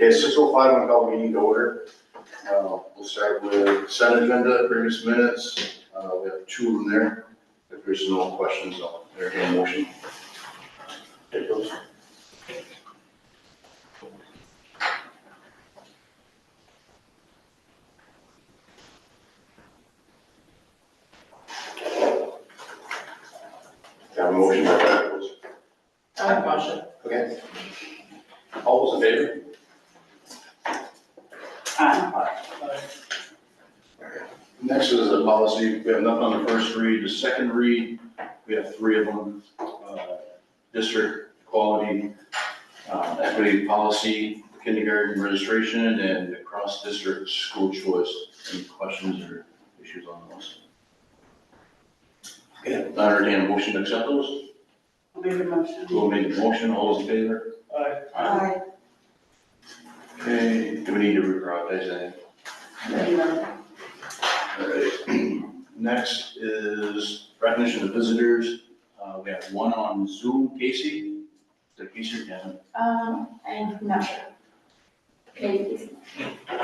Okay, 6:05, I'm calling meeting to order. We'll start with consent agenda, previous minutes. We have 2 of them there. If there's no questions, I'll entertain a motion. Take those. Have a motion by Beckles. I have a motion. Okay. All those in favor? Aye. Next is a policy. We have nothing on the first read. The second read, we have 3 of them. District quality, equity policy, kindergarten registration, and the cross-district school choice. Any questions or issues on those? Okay, I entertain a motion to accept those. I'll make a motion. Who will make the motion? All those in favor? Aye. Aye. Okay, do we need to reprioritize anything? All right. Next is recognition of visitors. We have 1 on Zoom. Casey? Is that Casey or Kevin? I'm not sure. Okay. Do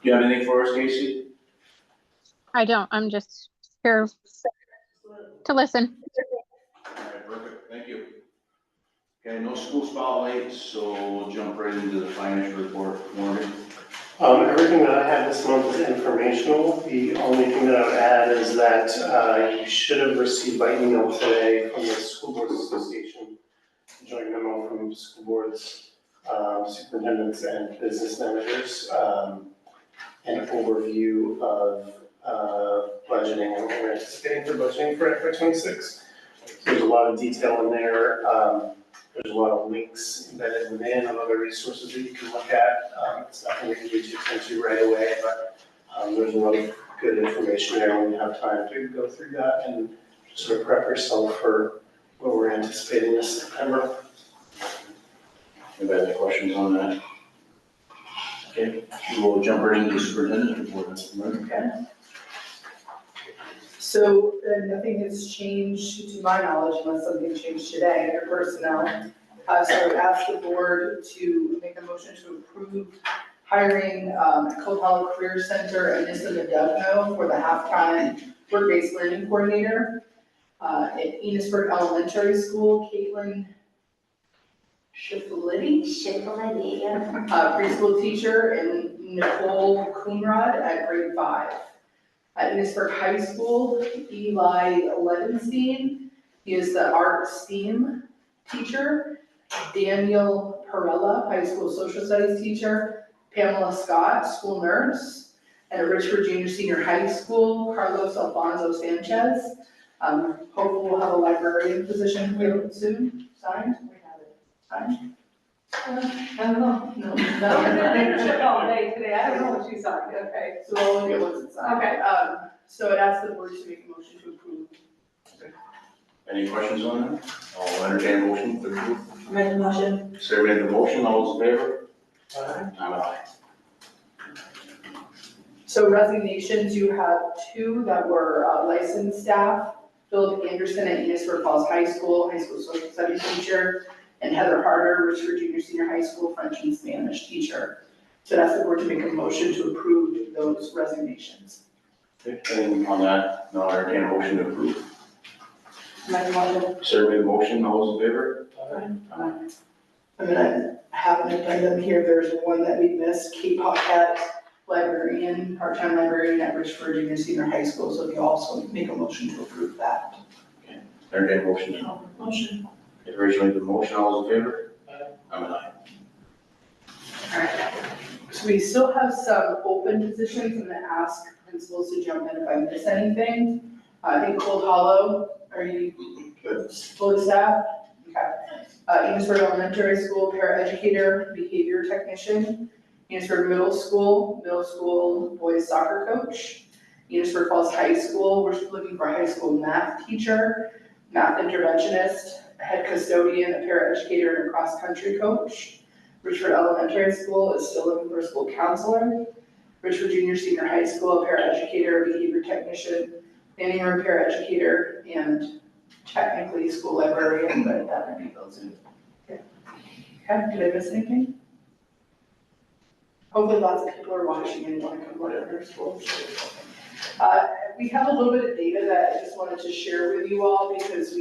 you have anything for us, Casey? I don't. I'm just here to listen. All right, perfect. Thank you. Okay, no school spotlights, so we'll jump right into the financial report. Morgan? Everything that I have this month is informational. The only thing that I would add is that you should have received by email today from the School Boards Association, a joint memo from school boards, superintendents and business managers, an overview of budgeting and what we're anticipating for budgeting for FY '26. There's a lot of detail in there. There's a lot of links embedded within of other resources that you can look at. It's nothing we can get you into right away, but there's a lot of good information there when you have time to go through that and sort of prep yourself for what we're anticipating this September. Anybody have any questions on that? Okay, we'll jump right into the superintendent report. Okay. So nothing has changed to my knowledge unless something changed today under personnel. So I would ask the board to make a motion to approve hiring Cold Hollow Career Center Anissa Medugno for the half-time work-based learning coordinator. At Enosburgh Elementary School, Caitlin Schiffelity, preschool teacher, and Nicole Coonrod at grade 5. At Enosburgh High School, Eli Levenstein, he is the art STEAM teacher. Daniel Perella, high school social studies teacher. Pamela Scott, school nurse. And at Richford Junior Senior High School, Carlos Alfonso Sanchez. Hopefully we'll have a librarian position here soon. Signed? We have it. Signed? I don't know. No. All day today, I don't know what you signed, okay. So we'll look at what's inside. Okay. So I'd ask the board to make a motion to approve. Any questions on that? I'll entertain a motion to approve. I'll make a motion. Sarah made the motion. All those in favor? Aye. I'm an aye. So resignations, you have 2 that were licensed staff. Philip Anderson at Enosburgh Falls High School social studies teacher, and Heather Harder, Richford Junior Senior High School French and Spanish teacher. So that's the board to make a motion to approve those resignations. Okay, anything on that? No, I'll entertain a motion to approve. Make a motion. Sarah made the motion. All those in favor? I'm gonna have an addendum here. There's one that we missed, Kate Paquette, librarian, part-time librarian at Richford Junior Senior High School. So if you also make a motion to approve that. Entertain a motion. Motion. Okay, Rachel made the motion. All those in favor? Aye. I'm an aye. All right. So we still have some open positions. I'm gonna ask principals to jump in if I miss anything. I think Cold Hollow, are you fully staffed? Okay. Enosburgh Elementary School paraeducator, behavior technician. Enosburgh Middle School boys soccer coach. Enosburgh Falls High School, we're looking for a high school math teacher, math interventionist, a head custodian, a paraeducator, and a cross-country coach. Richford Elementary School is still looking for a school counselor. Richford Junior Senior High School, a paraeducator, behavior technician, planning room paraeducator, and technically school librarian, but that might be those in. Okay, did I miss anything? Hopefully lots of people are watching and want to come work at our school. We have a little bit of data that I just wanted to share with you all because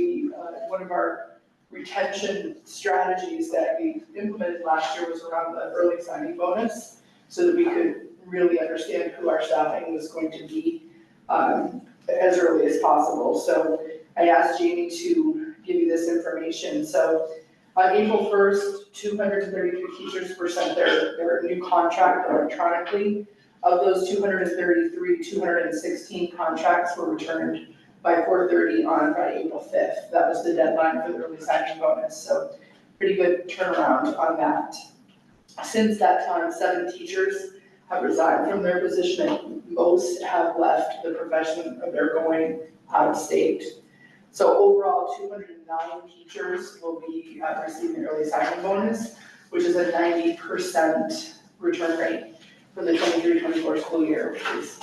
one of our retention strategies that we implemented last year was around the early signing bonus, so that we could really understand who our staffing was going to be as early as possible. So I asked Jamie to give you this information. So on April 1st, 233 teachers were sent their new contract electronically. Of those 233, 216 contracts were returned by 4:30 on Friday, April 5th. That was the deadline for the early signing bonus, so pretty good turnaround on that. Since that time, 7 teachers have resigned from their position, and most have left the profession or they're going out of state. So overall, 209 teachers will be receiving early signing bonus, which is a 90% return rate for the 23-24 school year, which is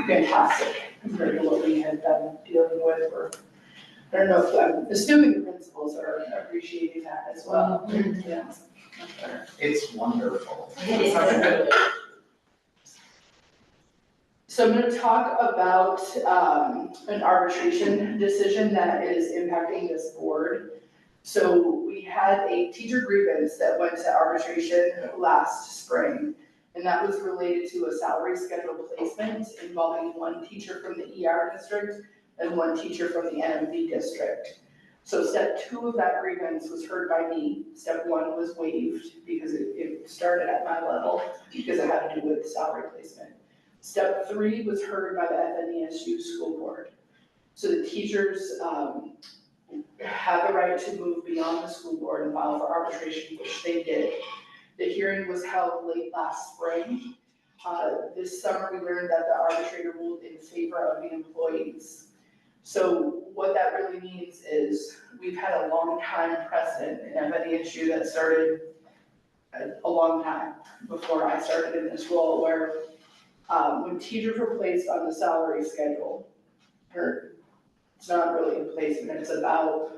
fantastic compared to what we had been dealing with. Or I don't know if I'm assuming the principals are appreciating that as well. Yeah, much better. It's wonderful. So I'm going to talk about an arbitration decision that is impacting this board. So we had a teacher grievance that went to arbitration last spring, and that was related to a salary schedule placement involving one teacher from the ER district and one teacher from the NMV district. So step 2 of that grievance was heard by me. Step 1 was waived because it started at my level because it had to do with salary placement. Step 3 was heard by the FNESU school board. So the teachers had the right to move beyond the school board and file for arbitration, which they did. The hearing was held late last spring. This summer we learned that the arbitrator ruled in favor of the employees. So what that really means is we've had a long time precedent in FNESU that started a long time before I started in this role, where when teachers were placed on the salary schedule, or it's not really a placement, it's about,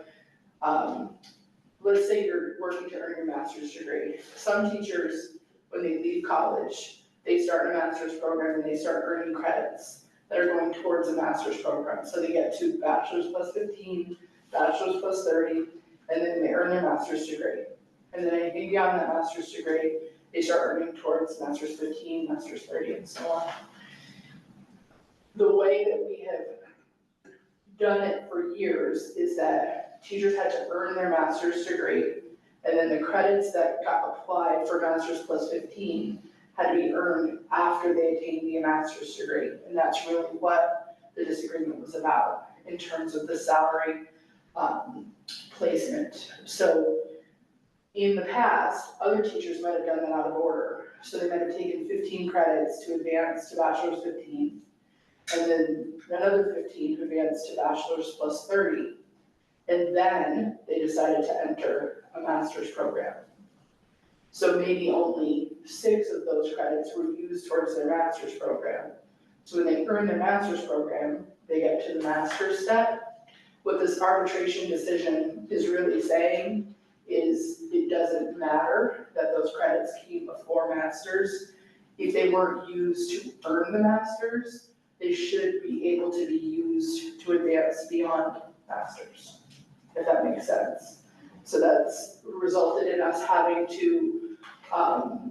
let's say you're working to earn your master's degree. Some teachers, when they leave college, they start a master's program and they start earning credits that are going towards a master's program. So they get to bachelor's plus 15, bachelor's plus 30, and then they earn their master's degree. And then anything beyond that master's degree, they start earning towards master's 15, master's 30, and so on. The way that we have done it for years is that teachers had to earn their master's degree, and then the credits that got applied for master's plus 15 had to be earned after they attained the master's degree. And that's really what the disagreement was about in terms of the salary placement. So in the past, other teachers might have done that out of order. So they might have taken 15 credits to advance to bachelor's 15, and then another 15 to advance to bachelor's plus 30. And then they decided to enter a master's program. So maybe only 6 of those credits were used towards their master's program. So when they earn their master's program, they get to the master's step. What this arbitration decision is really saying is it doesn't matter that those credits came before masters. If they weren't used to earn the masters, they should be able to be used to advance beyond masters, if that makes sense. So that's resulted in us having to,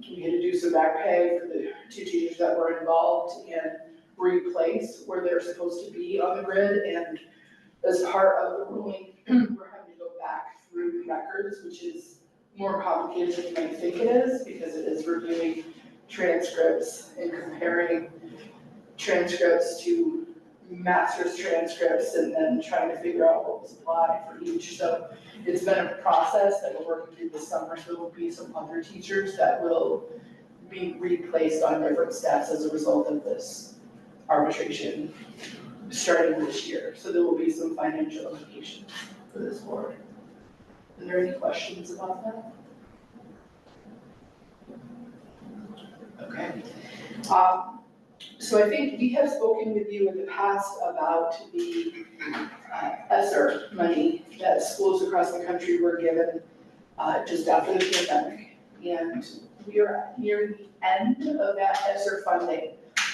we had to do some back pay for the 2 teachers that were involved and replace where they're supposed to be on the grid. And as part of the ruling, we're having to go back through records, which is more complicated than you might think it is, because it is reviewing transcripts and comparing transcripts to master's transcripts and then trying to figure out what was applied for each. So it's been a process that we're working through this summer. So there will be some other teachers that will be replaced on different steps as a result of this arbitration starting this year. So there will be some financial implications for this board. Are there any questions about that? Okay. So I think we have spoken with you in the past about the ESSER money that schools across the country were given just after the pandemic. and we are near the end of that ESSER funding.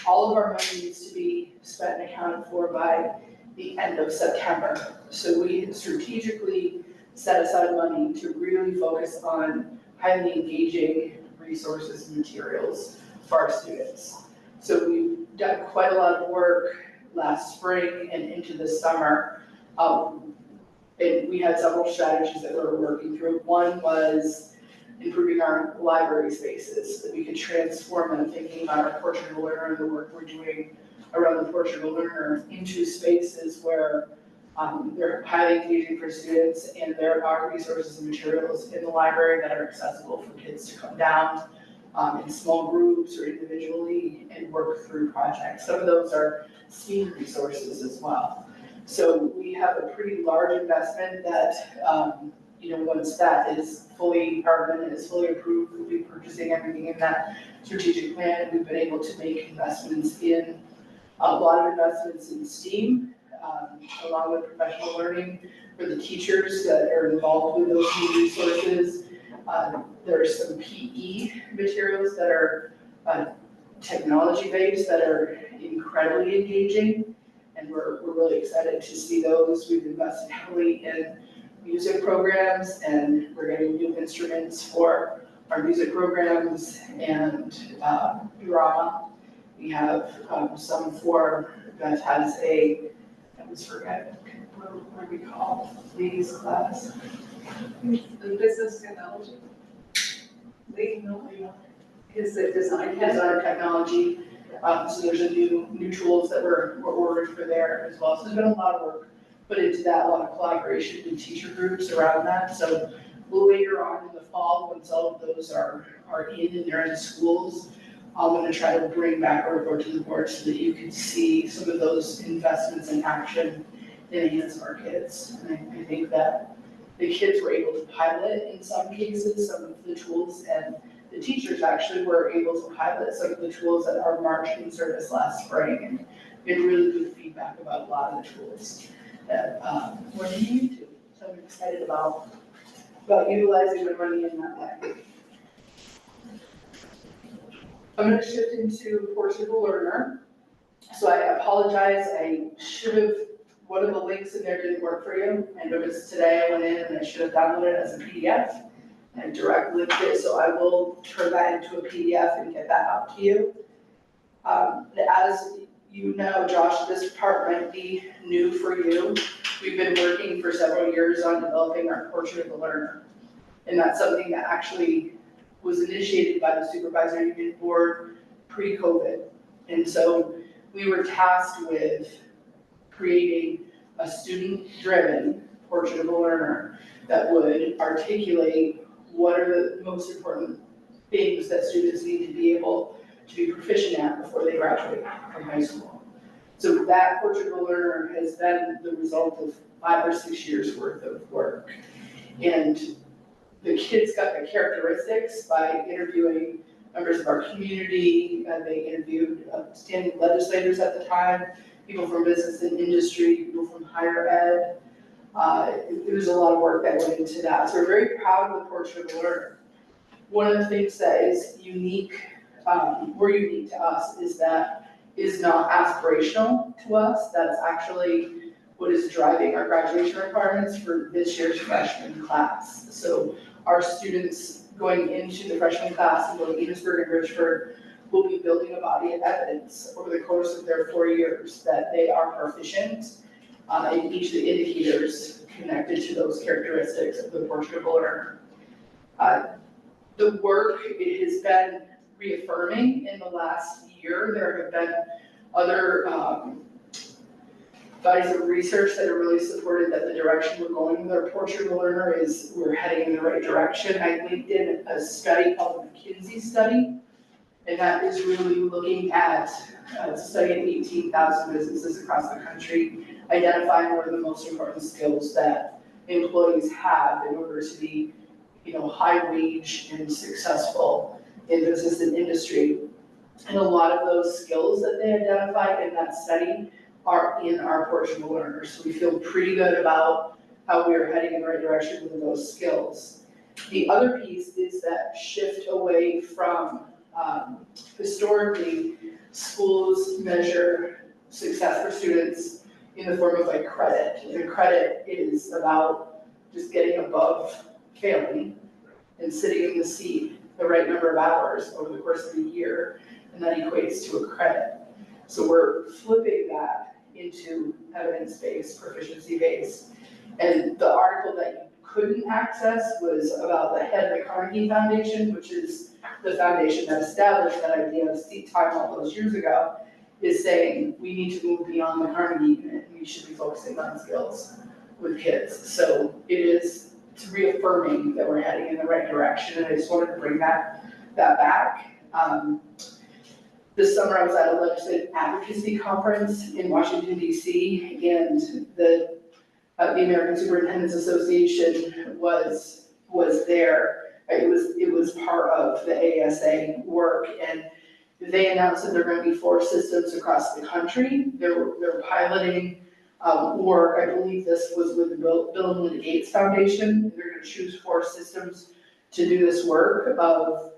All of our money needs to be spent and accounted for by the end of September. So we strategically set aside money to really focus on highly engaging resources and materials for our students. So we've done quite a lot of work last spring and into the summer. And we had several strategies that we were working through. One was improving our library spaces, that we could transform them, thinking about our portrait of a learner and the work we're doing around the portrait of a learner into spaces where they're highly engaging for students, and there are resources and materials in the library that are accessible for kids to come down in small groups or individually and work through projects. Some of those are STEAM resources as well. So we have a pretty large investment that, once that is fully, our amendment is fully approved, we'll be purchasing everything in that strategic plan, and we've been able to make investments in, a lot of investments in STEAM, along with professional learning for the teachers that are involved with those new resources. There are some PE materials that are technology-based that are incredibly engaging, and we're really excited to see those. We've invested heavily in music programs, and we're getting new instruments for our music programs and drama. We have some for that has I always forget what we call ladies class. The business technology. Is it design? Design technology. So there's a new tools that we're ordering for there as well. So there's been a lot of work put into that, a lot of collaboration with teacher groups around that. So later on in the fall, once all of those are in and they're in schools, I'm going to try to bring back a report to the board so that you can see some of those investments in action in the hands of our kids. And I think that the kids were able to pilot in some cases some of the tools, and the teachers actually were able to pilot some of the tools at our marching service last spring, and we had really good feedback about a lot of the tools that we're new to. So I'm excited about utilizing the money in that way. I'm going to shift into portrait of a learner. So I apologize, one of the links in there didn't work for you. I noticed today I went in and I should have downloaded it as a PDF. I direct linked it, so I will turn that into a PDF and get that out to you. As you know, Josh, this part might be new for you. We've been working for several years on developing our portrait of a learner. And that's something that actually was initiated by the supervisory union board pre-COVID. And so we were tasked with creating a student-driven portrait of a learner that would articulate what are the most important things that students need to be able to be proficient at before they graduate from high school. So that portrait of a learner has been the result of 5 or 6 years worth of work. And the kids got the characteristics by interviewing members of our community, and they interviewed standing legislators at the time, people from business and industry, people from higher ed. There was a lot of work that went into that. So we're very proud of the portrait of a learner. One of the things that is unique, unique to us, is that is not aspirational to us. That's actually what is driving our graduation requirements for this year's freshman class. So our students going into the freshman class in both Enosburgh-Richford will be building a body of evidence over the course of their 4 years that they are proficient in each of the indicators connected to those characteristics of the portrait of a learner. The work, it has been reaffirming in the last year. There have been other bodies of research that have really supported that the direction we're going with our portrait of a learner is we're heading in the right direction. I linked in a study called the McKinsey study, and that is really looking at, it's a study of 18,000 businesses across the country, identifying what are the most important skills that employees have in order to be, high wage and successful in business and industry. And a lot of those skills that they identified in that study are in our portrait of a learner. So we feel pretty good about how we are heading in the right direction with those skills. The other piece is that shift away from, historically, schools measure success for students in the form of like credit. And credit is about just getting above failing and sitting in the seat the right number of hours over the course of the year, and that equates to a credit. So we're flipping that into evidence-based, proficiency-based. And the article that you couldn't access was about the head of the Carnegie Foundation, which is the foundation that established that idea of seat time all those years ago, is saying we need to move beyond the Carnegie unit and we should be focusing on skills with kids. So it's reaffirming that we're heading in the right direction, and I just wanted to bring that back. This summer I was at a legislative advocacy conference in Washington, DC, and the American Superintendents Association was there. It was part of the ASA work, and they announced that there are going to be 4 systems across the country. They're piloting work. I believe this was with the Bill and Melinda Gates Foundation. They're going to choose 4 systems to do this work of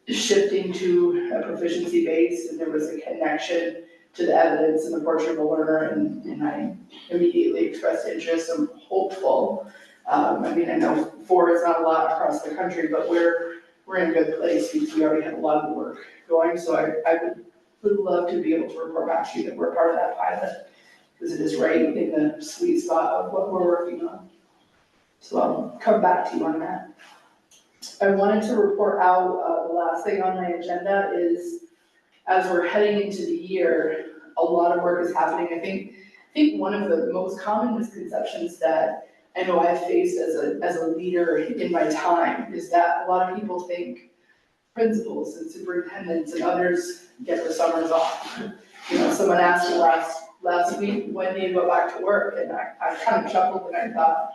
shifting to a proficiency base, and there was a connection to the evidence and the portrait of a learner, and I immediately expressed interest. I'm hopeful. I mean, I know 4 is not a lot across the country, but we're in a good place because we already have a lot of the work going. So I would love to be able to report back to you that we're part of that pilot, because it is right in the sweet spot of what we're working on. So I'll come back to you on that. I wanted to report out, the last thing on my agenda is, as we're heading into the year, a lot of work is happening. I think one of the most common misconceptions that I know I've faced as a leader in my time is that a lot of people think principals and superintendents and others get the summers off. You know, someone asked me last week, when do you go back to work? And I kind of chuckled and I thought,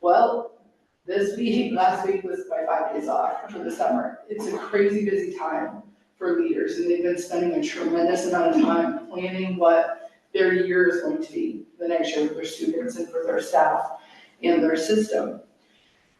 well, last week was my 5 days off for the summer. It's a crazy busy time for leaders, and they've been spending a tremendous amount of time planning what their year is going to be the next year for their students and for their staff and their system.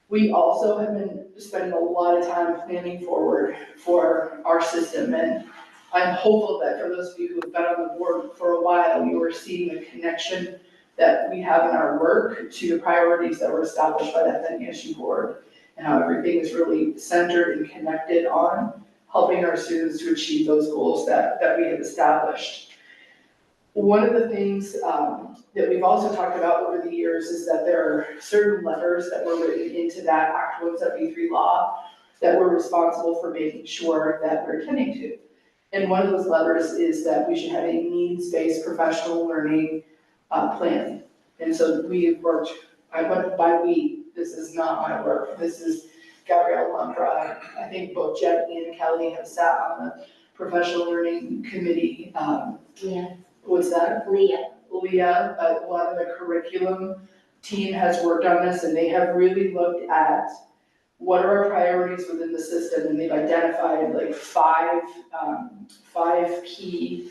We also have been spending a lot of time planning forward for our system, and I'm hopeful that for those of you who have been on the board for a while, you are seeing the connection that we have in our work to the priorities that were established by that then issue board, and how everything is really centered and connected on helping our students to achieve those goals that we have established. One of the things that we've also talked about over the years is that there are certain levers that were written into that Act 173 law that we're responsible for making sure that we're attending to. And one of those levers is that we should have a needs-based professional learning plan. And so I went by we, this is not my work, this is Gabrielle Lumbra. I think both Jenny and Kelly have sat on the professional learning committee. Yeah. What's that? Leah, a lot of the curriculum team has worked on this, and they have really looked at what are our priorities within the system, and they've identified like five key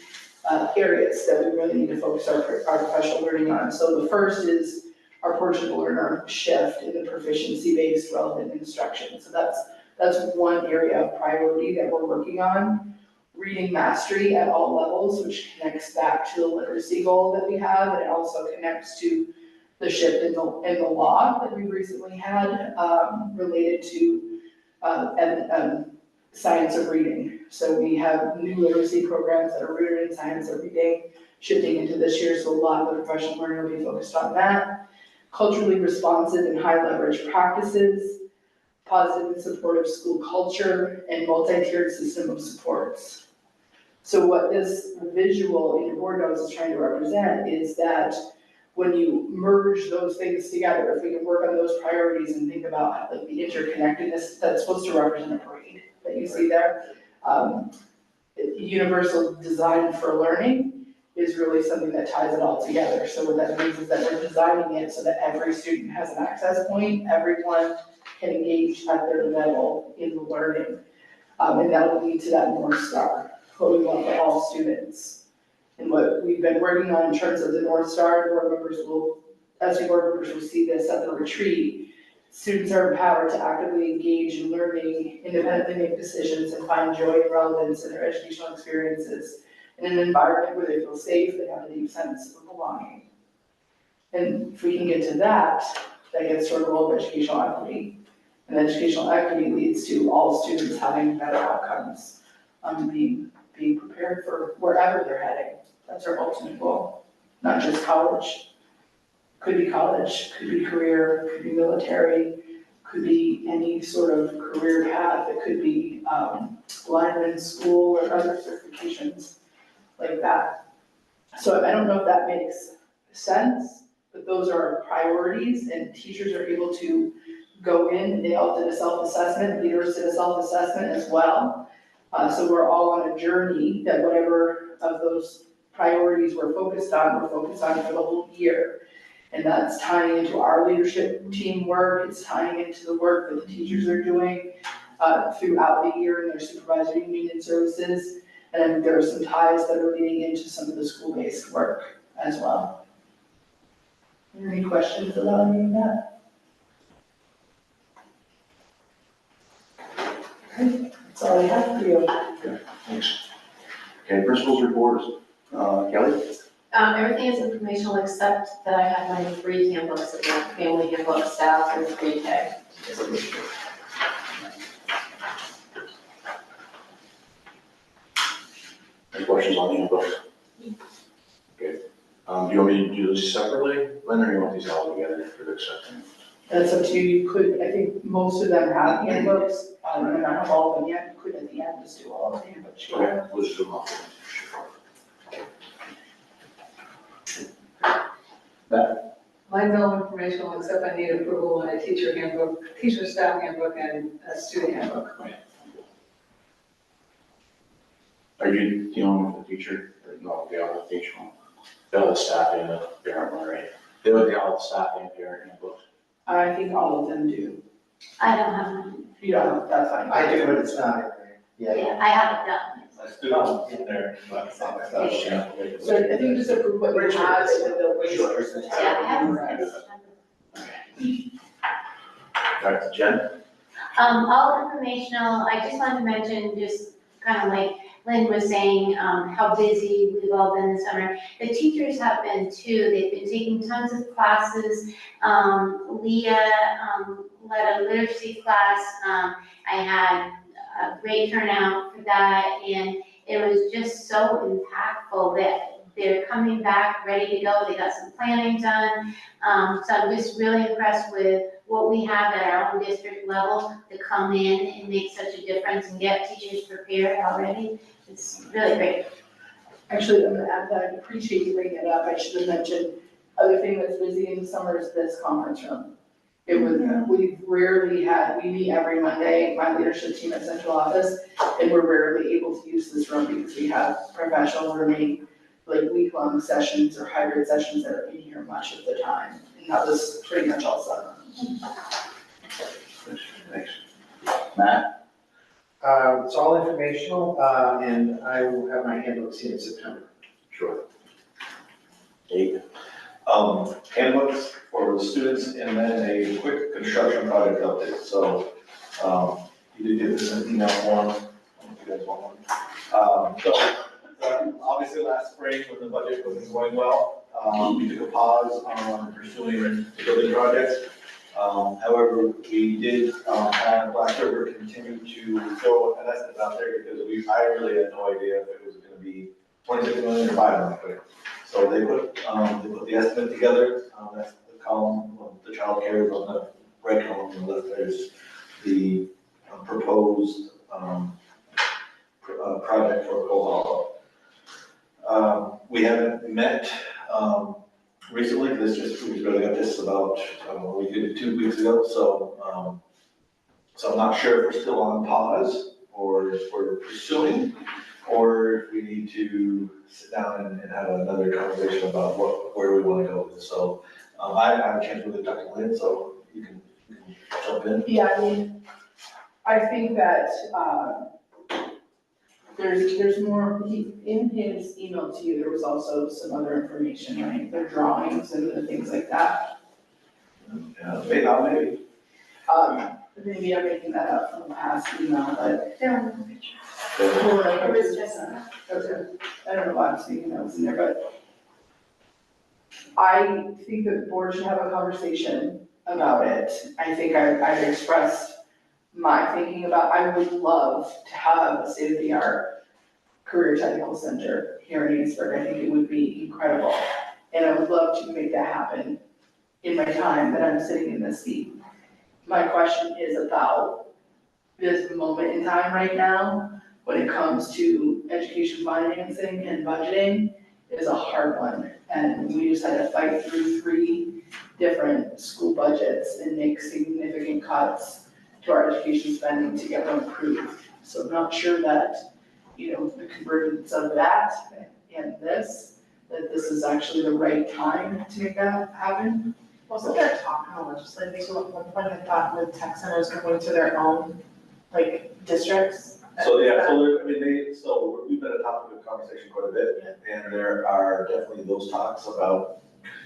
areas that we really need to focus our professional learning on. So the first is our portrait of a learner shift in the proficiency-based relevant instruction. So that's one area of priority that we're working on. Reading mastery at all levels, which connects back to the literacy goal that we have, and it also connects to the shift in the law that we recently had related to science of reading. So we have new literacy programs that are rooted in science of reading shifting into this year, so a lot of the professional learning will be focused on that. Culturally responsive and high leverage practices, positive and supportive school culture, and multi-tiered system of supports. So what this visual in your board notes is trying to represent is that when you merge those things together, if we can work on those priorities and think about like the interconnectedness that's supposed to represent a brain that you see there, universal design for learning is really something that ties it all together. So what that means is that we're designing it so that every student has an access point, everyone can engage at their level in the learning, and that will lead to that North Star, what we want for all students. And what we've been working on in terms of the North Star, SU board members will see this at the retreat. students are empowered to actively engage in learning, independently make decisions, and find joy and relevance in their educational experiences in an environment where they feel safe, they have a deep sense of belonging. And if we can get to that, that gets to our goal of educational equity. And educational equity leads to all students having better outcomes, being prepared for wherever they're heading. That's our ultimate goal, not just college. Could be college, could be career, could be military, could be any sort of career path. It could be lineman school or other certifications like that. So I don't know if that makes sense, but those are our priorities, and teachers are able to go in. They all did a self-assessment, leaders did a self-assessment as well. So we're all on a journey that whatever of those priorities we're focused on for the whole year. And that's tying into our leadership team work, it's tying into the work that the teachers are doing throughout the year in their supervisory union services. And then there are some ties that are leading into some of the school-based work as well. Any questions about any of that? Okay, that's all I have for you. Thanks. Okay, principals report, Kelly? Everything is informational except that I have my 3 handbooks, of my family handbook, staff, and pre-K. Any questions on the handbooks? Okay. Do you want me to do this separately, Lynn, or you want these all together for the acceptance? That's up to you. You could, I think most of them have handbooks, and not have all of them yet. You could at the end just do all of the handbooks. Okay, we'll just do them all. Mine's all informational except I need approval on a teacher handbook, teacher staff handbook, and a student handbook. Are you dealing with the teacher, or no, the other teacher one? The other staff and the parent one, right? They would be all the staff and parent handbooks. I think all of them do. I don't have mine. If you don't, that's fine. I do, but it's not in there. Yeah, I have it done. Let's do it in there, but it's not myself. So I think just approve what you have and then the waste. Yeah, I haven't Back to Jen. All informational, I just wanted to mention, just kind of like Lynn was saying, how busy we've all been this summer. The teachers have been too. They've been taking tons of classes. Leah led a literacy class. I had a great turnout for that, and it was just so impactful that they're coming back ready to go. They got some planning done. So I'm just really impressed with what we have at our own district level to come in and make such a difference and get teachers prepared already. It's really great. Actually, I'm gonna add that, I appreciate you bringing it up. I should have mentioned, other thing that's busy in the summer is this conference room. It was, we've rarely had, we meet every Monday, my leadership team at central office, and we're rarely able to use this room because we have professional learning, like week-long sessions or hybrid sessions that are in here much of the time. And that was pretty much all summer. Thanks. Matt? It's all informational, and I will have my handbooks in September. Sure. Eight. Handbooks for the students, and then a quick construction project update. So, you did get this in email form, if you guys want one. Obviously last spring when the budget wasn't going well, we took a pause on pursuing building projects. However, we did have last year, we continued to throw an estimate out there because I really had no idea if it was gonna be 26 million or 5 million. So they put the estimate together, that's the column, the child care is on the right column, and the left there's the proposed project for Cold Hollow. We haven't met recently, because we really got this about, we did it 2 weeks ago, so I'm not sure if we're still on pause, or if we're pursuing, or if we need to sit down and have another conversation about where we want to go. So I have a chance with Dr. Lynn, so you can jump in. Yeah, I mean, I think that, there's more, in his email to you, there was also some other information, right? The drawings and the things like that. Yeah, maybe. Maybe I'm making that up from the past email, but. It was just, Okay, I don't know why I'm seeing notes in there, but I think that the board should have a conversation about it. I think I've expressed my thinking about, I would love to have a state-of-the-art career technical center here in Enosburg. I think it would be incredible. And I would love to make that happen in my time that I'm sitting in this seat. My question is about this moment in time right now, when it comes to education financing and budgeting, is a hard one. And we just had to fight through 3 different school budgets and make significant cuts to our education spending to get them approved. So I'm not sure that, the convergence of that and this, that this is actually the right time to make that happen. Wasn't there talk in the legislature at one point, I thought, with tech centers going to their own, districts? So, yeah, so we've been a topic of conversation quite a bit, and there are definitely those talks about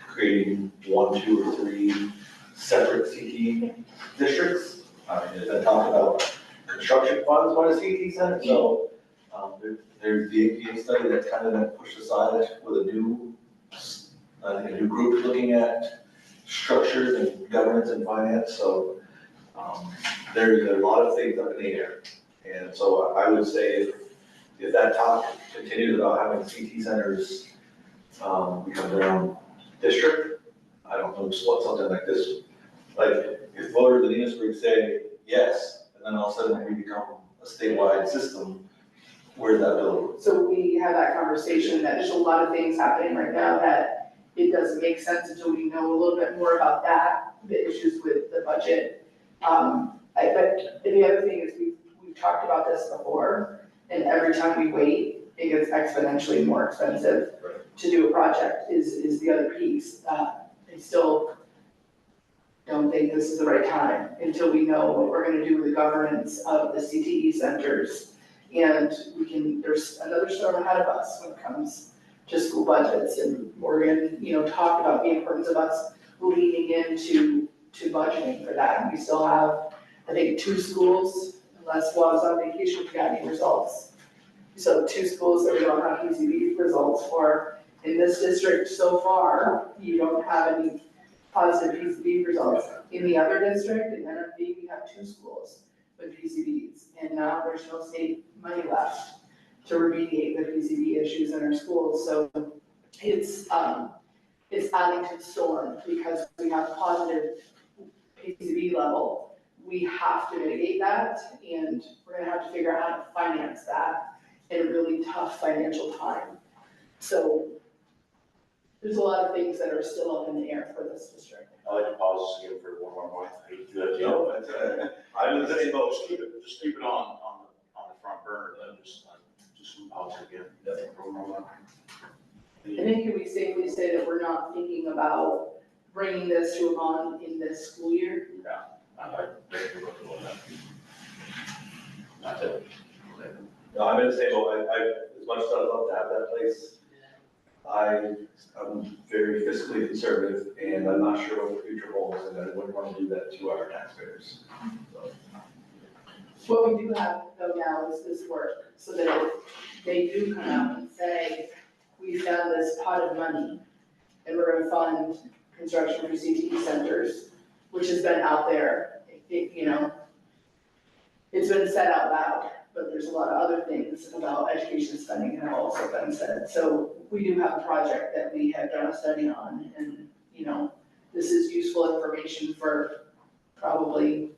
creating 1, 2, or 3 separate CT districts. There's been talk about construction funds by the CT center, so, there's the APA study that's kind of been pushed aside with a new group looking at structures and governance and finance, so, there's a lot of things up in the air. And so I would say if that talk continues about having CT centers become their own district, I don't know, what something like this, like if voters in Enosburg say yes, and then all of a sudden we become a statewide system, where's that bill? So we had that conversation that there's a lot of things happening right now that it doesn't make sense until we know a little bit more about that, the issues with the budget. But the other thing is we've talked about this before, and every time we wait, it gets exponentially more expensive to do a project is the other piece. I still don't think this is the right time until we know what we're gonna do with the governance of the CTE centers. And there's another storm ahead of us when it comes to school budgets, and Morgan, talked about the importance of us leaning into budgeting for that. And we still have, I think, 2 schools, unless Bob's on vacation, we got any results. So 2 schools that we don't have PCB results for. In this district so far, you don't have any positive PCB results. In the other district, in NFB, we have 2 schools with PCBs, and now there's no state money left to remediate the PCB issues in our schools. So it's adding to the storm because we have positive PCB level. We have to mitigate that, and we're gonna have to figure out how to finance that in a really tough financial time. So there's a lot of things that are still up in the air for this district. I'd like to pause again for one more month. I hate to do that, No, that's, I would say most, just keep it on the front burner, then just pause it again. For one more month. And then can we safely say that we're not thinking about bringing this to a bond in this school year? I'd like to look at that. Not that. no, I'm in the same boat, as much as I'd love to have that place, I'm very fiscally conservative, and I'm not sure what the future holds, and I wouldn't want to do that to our taxpayers. So, What we do have though now is this work, so that if they do come out and say, we found this pot of money, and we're gonna fund construction for CTE centers, which has been out there, it's been said out loud, but there's a lot of other things about education spending that have also been said. So we do have a project that we have done a study on, and, this is useful information for probably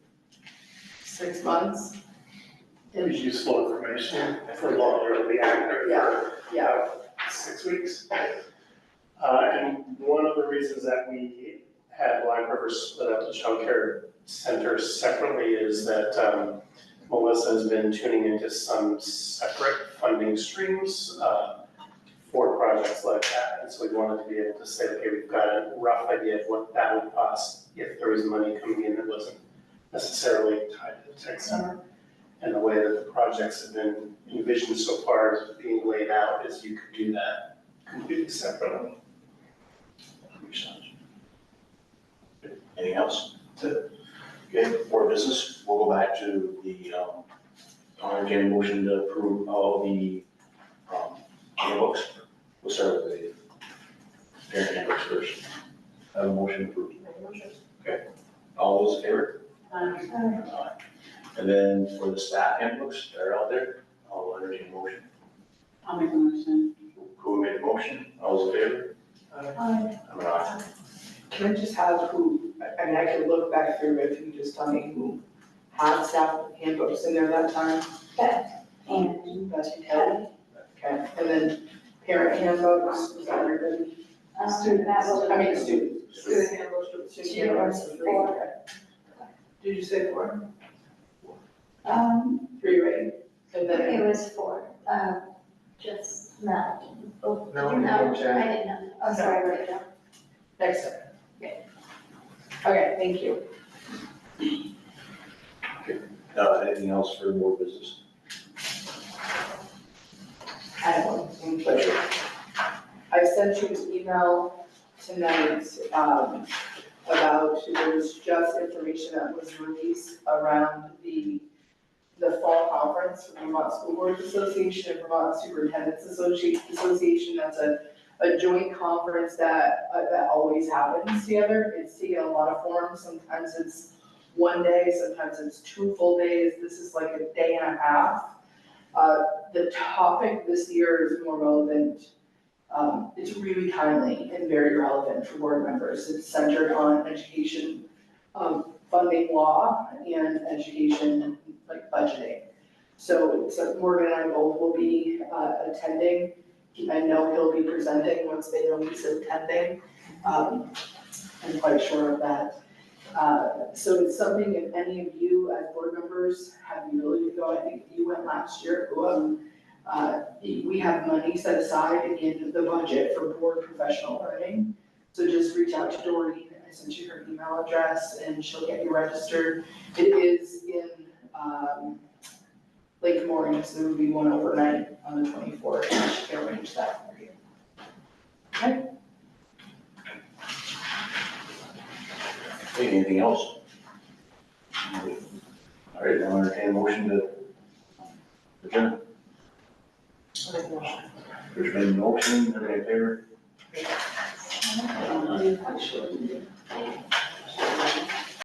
6 months. It was useful information for longer to be accurate. Yeah. 6 weeks. And one of the reasons that we had Black River split up the child care centers separately is that Melissa has been tuning into some separate funding streams for projects like that. And so we wanted to be able to say, okay, we've got a rough idea of what that would cost if there was money coming in that wasn't necessarily tied to the tech center. And the way that the projects have been envisioned so far as being laid out is you could do that completely separately. Anything else? Okay, for business, we'll go back to the, I'll entertain a motion to approve all the, handbooks. We'll start with the parent handbooks first. Have a motion approved. Okay, all those in favor? Aye. And then for the staff handbooks that are out there, I'll entertain a motion. I'll make a motion. Who made the motion? All those in favor? I'm an aye. Can I just have who, I mean, I could look back through, but if you could just tell me who had staff handbooks in there that time? And, That's Kelly. Okay, and then parent handbooks, is that everybody? that will. I mean, students. Student handbooks. Student handbooks, three, okay. Did you say four? Three, right? And then, It was 4, just not. Oh, No, did you know? number 10. I didn't know. Oh, sorry, I wrote it down. next time. Okay, thank you. Anything else for more business? I have one thing, pleasure. I sent you an email tonight, about, there was just information that was released around the fall conference for Vermont School Boards Association and Vermont Superintendents Association. That's a joint conference that always happens together. It's taken a lot of forms. Sometimes it's one day, sometimes it's 2 full days. This is like a day and a half. The topic this year is more relevant. It's really timely and very relevant for board members. It's centered on education, funding law and education, like budgeting. So Morgan and I both will be attending. I know he'll be presenting once they know he's attending. I'm quite sure of that. So it's something, if any of you as board members have the ability to go, I think you went last year, we have money set aside in the budget for board professional learning. So just reach out to Doreen. I sent you her email address and she'll get you registered. It is in Lake Morning, so there will be one overnight on the 24th. She can arrange that for you. Okay. Okay, anything else? All right, I'll entertain a motion to adjourn. There's been a motion, everybody in favor?